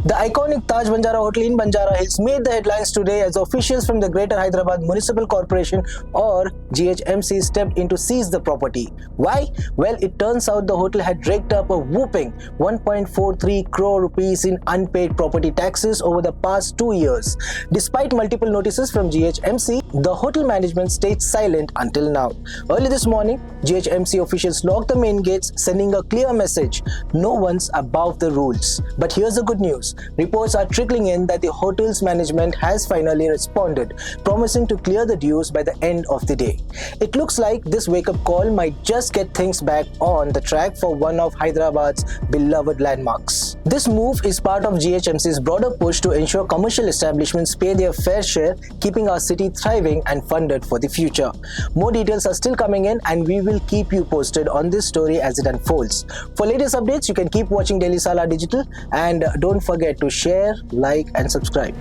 The iconic Taj Banjara Hotel in Banjara Hills made the headlines today as officials from the Greater Hyderabad Municipal Corporation or GHMC stepped in to seize the property. Why? Well, it turns out the hotel had raked up a whopping 1.43 crore rupees in unpaid property taxes over the past 2 years. Despite multiple notices from GHMC, the hotel management stayed silent until now. Early this morning, GHMC officials locked the main gates, sending a clear message: no one's above the rules. But here's the good news. Reports are trickling in that the hotel's management has finally responded, promising to clear the dues by the end of the day. It looks like this wake-up call might just get things back on the track for one of Hyderabad's beloved landmarks. This move is part of GHMC's broader push to ensure commercial establishments pay their fair share, keeping our city thriving and funded for the future. More details are still coming in, and we will keep you posted on this story as it unfolds. For latest updates, you can keep watching Daily Salar Digital, and don't forget to share, like and subscribe.